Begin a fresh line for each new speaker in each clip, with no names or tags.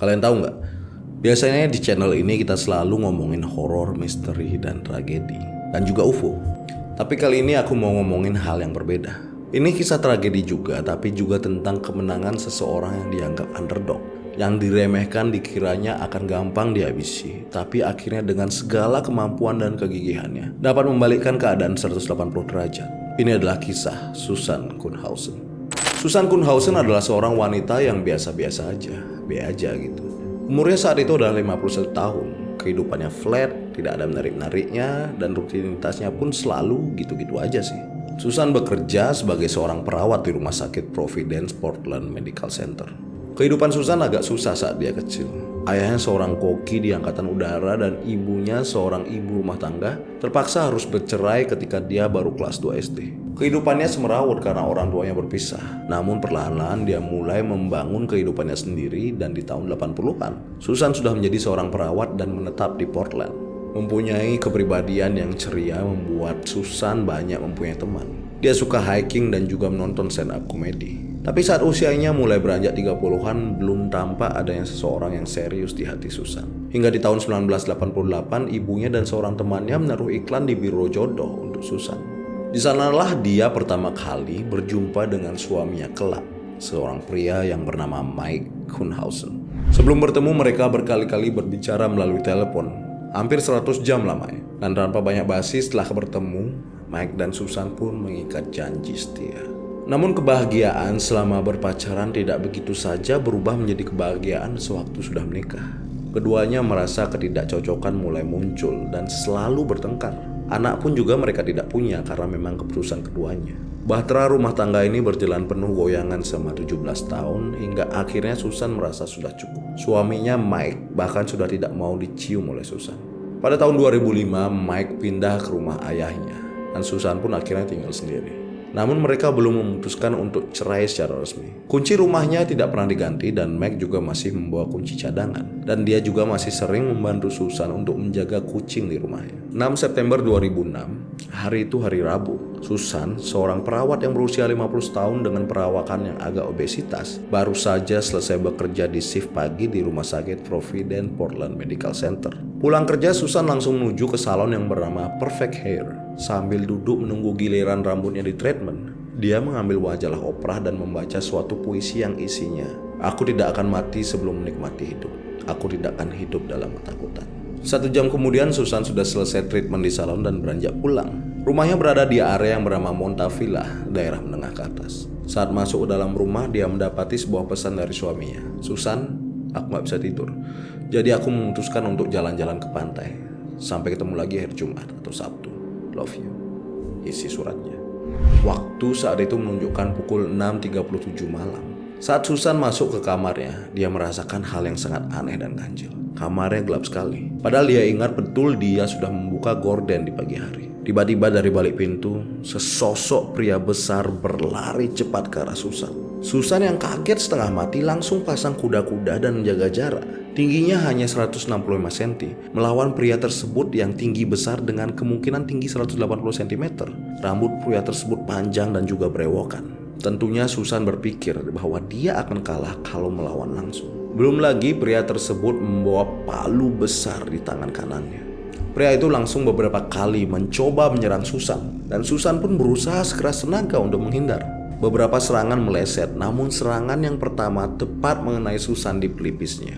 Kalian tahu nggak? Biasanya di channel ini kita selalu ngomongin horor, misteri, dan tragedi, dan juga UFO. Tapi kali ini aku mau ngomongin hal yang berbeda. Ini kisah tragedi juga, tapi juga tentang kemenangan seseorang yang dianggap underdog, yang diremehkan dikiranya akan gampang dihabisi, tapi akhirnya dengan segala kemampuan dan kegigihannya dapat membalikkan keadaan 180 derajat. Ini adalah kisah Susan Kuhnhausen. Susan Kuhnhausen adalah seorang wanita yang biasa-biasa aja, be aja gitu. Umurnya saat itu adalah 51 tahun. Kehidupannya flat, tidak ada menarik-nariknya, dan rutinitasnya pun selalu gitu-gitu aja sih. Susan bekerja sebagai seorang perawat di rumah sakit Providence Portland Medical Center. Kehidupan Susan agak susah saat dia kecil. Ayahnya seorang koki di angkatan udara dan ibunya seorang ibu rumah tangga terpaksa harus bercerai ketika dia baru kelas 2 SD. Kehidupannya semerawut karena orang tuanya berpisah. Namun perlahan-lahan dia mulai membangun kehidupannya sendiri dan di tahun 80-an, Susan sudah menjadi seorang perawat dan menetap di Portland. Mempunyai kepribadian yang ceria membuat Susan banyak mempunyai teman. Dia suka hiking dan juga menonton stand up komedi. Tapi saat usianya mulai beranjak 30-an, belum tampak adanya seseorang yang serius di hati Susan. Hingga di tahun 1988, ibunya dan seorang temannya menaruh iklan di biro jodoh untuk Susan. Di sanalah dia pertama kali berjumpa dengan suaminya kelak, seorang pria yang bernama Mike Kuhnhausen. Sebelum bertemu, mereka berkali-kali berbicara melalui telepon, hampir 100 jam lamanya. Dan tanpa banyak basi, setelah bertemu, Mike dan Susan pun mengikat janji setia. Namun kebahagiaan selama berpacaran tidak begitu saja berubah menjadi kebahagiaan sewaktu sudah menikah. Keduanya merasa ketidakcocokan mulai muncul dan selalu bertengkar. Anak pun juga mereka tidak punya karena memang keputusan keduanya. Bahtera rumah tangga ini berjalan penuh goyangan selama 17 tahun hingga akhirnya Susan merasa sudah cukup. Suaminya Mike bahkan sudah tidak mau dicium oleh Susan. Pada tahun 2005 Mike pindah ke rumah ayahnya dan Susan pun akhirnya tinggal sendiri. Namun mereka belum memutuskan untuk cerai secara resmi. Kunci rumahnya tidak pernah diganti dan Mike juga masih membawa kunci cadangan. Dan dia juga masih sering membantu Susan untuk menjaga kucing di rumahnya. 6 September 2006, hari itu hari Rabu. Susan, seorang perawat yang berusia 50 tahun dengan perawakan yang agak obesitas, baru saja selesai bekerja di shift pagi di rumah sakit Providence Portland Medical Center. Pulang kerja, Susan langsung menuju ke salon yang bernama Perfect Hair. Sambil duduk menunggu giliran rambutnya di treatment, dia mengambil majalah Oprah dan membaca suatu puisi yang isinya, "Aku tidak akan mati sebelum menikmati hidup. Aku tidak akan hidup dalam ketakutan." 1 jam kemudian Susan sudah selesai treatment di salon dan beranjak pulang. Rumahnya berada di area yang bernama Monta Villa, daerah menengah ke atas. Saat masuk ke dalam rumah, dia mendapati sebuah pesan dari suaminya. "Susan, aku gak bisa tidur. Jadi aku memutuskan untuk jalan-jalan ke pantai. Sampai ketemu lagi hari Jumat atau Sabtu. Love you." Isi suratnya. Waktu saat itu menunjukkan pukul 6.37 malam. Saat Susan masuk ke kamarnya, dia merasakan hal yang sangat aneh dan ganjil. Kamarnya gelap sekali. Padahal dia ingat betul dia sudah membuka gorden di pagi hari. Tiba-tiba dari balik pintu, sesosok pria besar berlari cepat ke arah Susan. Susan yang kaget setengah mati langsung pasang kuda-kuda dan menjaga jarak. Tingginya hanya 165 cm, melawan pria tersebut yang tinggi besar dengan kemungkinan tinggi 180 cm. Rambut pria tersebut panjang dan juga berewokan. Tentunya Susan berpikir bahwa dia akan kalah kalau melawan langsung. Belum lagi pria tersebut membawa palu besar di tangan kanannya. Pria itu langsung beberapa kali mencoba menyerang Susan, dan Susan pun berusaha sekeras tenaga untuk menghindar. Beberapa serangan meleset, namun serangan yang pertama tepat mengenai Susan di pelipisnya.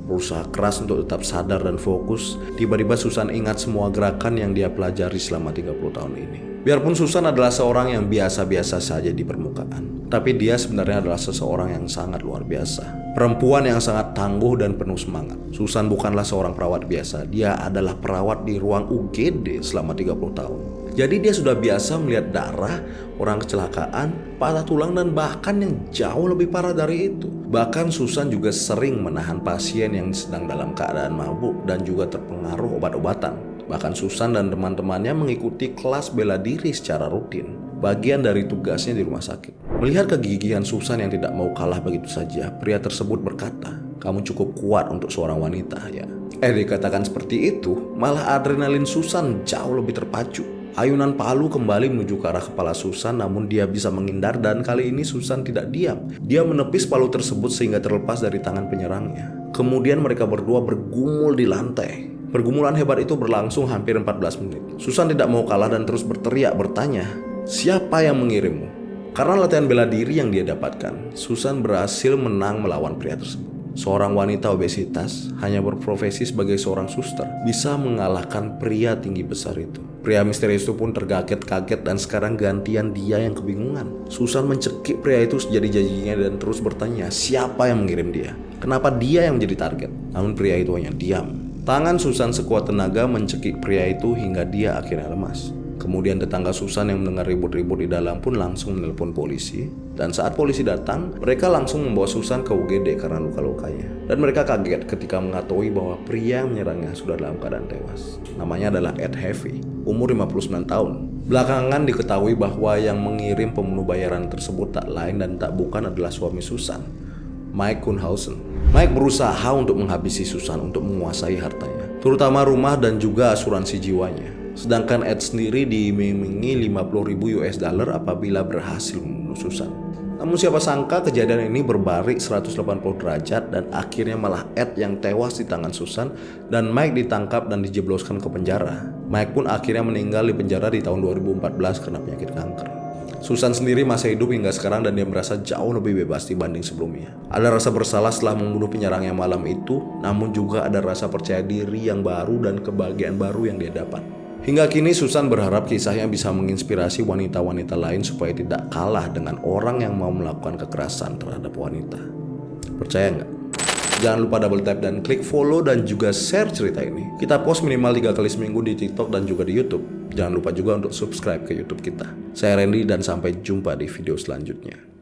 Berusaha keras untuk tetap sadar dan fokus, tiba-tiba Susan ingat semua gerakan yang dia pelajari selama 30 tahun ini. Biarpun Susan adalah seorang yang biasa-biasa saja di permukaan, tapi dia sebenarnya adalah seseorang yang sangat luar biasa. Perempuan yang sangat tangguh dan penuh semangat. Susan bukanlah seorang perawat biasa, dia adalah perawat di ruang UGD selama 30 tahun. Jadi dia sudah biasa melihat darah, orang kecelakaan, patah tulang, dan bahkan yang jauh lebih parah dari itu. Bahkan Susan juga sering menahan pasien yang sedang dalam keadaan mabuk dan juga terpengaruh obat-obatan. Bahkan Susan dan teman-temannya mengikuti kelas bela diri secara rutin, bagian dari tugasnya di rumah sakit. Melihat kegigihan Susan yang tidak mau kalah begitu saja, pria tersebut berkata, "Kamu cukup kuat untuk seorang wanita, ya." Dikatakan seperti itu, malah adrenalin Susan jauh lebih terpacu. Ayunan palu kembali menuju ke arah kepala Susan, namun dia bisa menghindar dan kali ini Susan tidak diam. Dia menepis palu tersebut sehingga terlepas dari tangan penyerangnya. Kemudian mereka berdua bergumul di lantai. Pergumulan hebat itu berlangsung hampir 14 menit. Susan tidak mau kalah dan terus berteriak bertanya, "Siapa yang mengirimmu?" Karena latihan bela diri yang dia dapatkan, Susan berhasil menang melawan pria tersebut. Seorang wanita obesitas hanya berprofesi sebagai seorang suster bisa mengalahkan pria tinggi besar itu. Pria misterius itu pun terkaget-kaget dan sekarang gantian dia yang kebingungan. Susan mencekik pria itu sejadi-jadinya dan terus bertanya siapa yang mengirim dia. Kenapa dia yang menjadi target? Namun pria itu hanya diam. Tangan Susan sekuat tenaga mencekik pria itu hingga dia akhirnya lemas. Kemudian tetangga Susan yang mendengar ribut-ribut di dalam pun langsung menelpon polisi. Dan saat polisi datang, mereka langsung membawa Susan ke UGD karena luka-lukanya. Dan mereka kaget ketika mengetahui bahwa pria yang menyerangnya sudah dalam keadaan tewas. Namanya adalah Ed Heavy, umur 59 tahun. Belakangan diketahui bahwa yang mengirim pembunuh bayaran tersebut tak lain dan tak bukan adalah suami Susan, Mike Kuhnhausen. Mike berusaha untuk menghabisi Susan untuk menguasai hartanya, terutama rumah dan juga asuransi jiwanya. Sedangkan Ed sendiri diiming-imingi 50.000 US dollar apabila berhasil membunuh Susan. Namun siapa sangka kejadian ini berbalik 180 derajat dan akhirnya malah Ed yang tewas di tangan Susan dan Mike ditangkap dan dijebloskan ke penjara. Mike pun akhirnya meninggal di penjara di tahun 2014 karena penyakit kanker. Susan sendiri masih hidup hingga sekarang dan dia merasa jauh lebih bebas dibanding sebelumnya. Ada rasa bersalah setelah membunuh penyerang yang malam itu, namun juga ada rasa percaya diri yang baru dan kebahagiaan baru yang dia dapat. Hingga kini Susan berharap kisahnya bisa menginspirasi wanita-wanita lain supaya tidak kalah dengan orang yang mau melakukan kekerasan terhadap wanita. Percaya nggak? Jangan lupa double tap dan klik follow dan juga share cerita ini. Kita post minimal 3 kali seminggu di TikTok dan juga di YouTube. Jangan lupa juga untuk subscribe ke YouTube kita. Saya Randy dan sampai jumpa di video selanjutnya.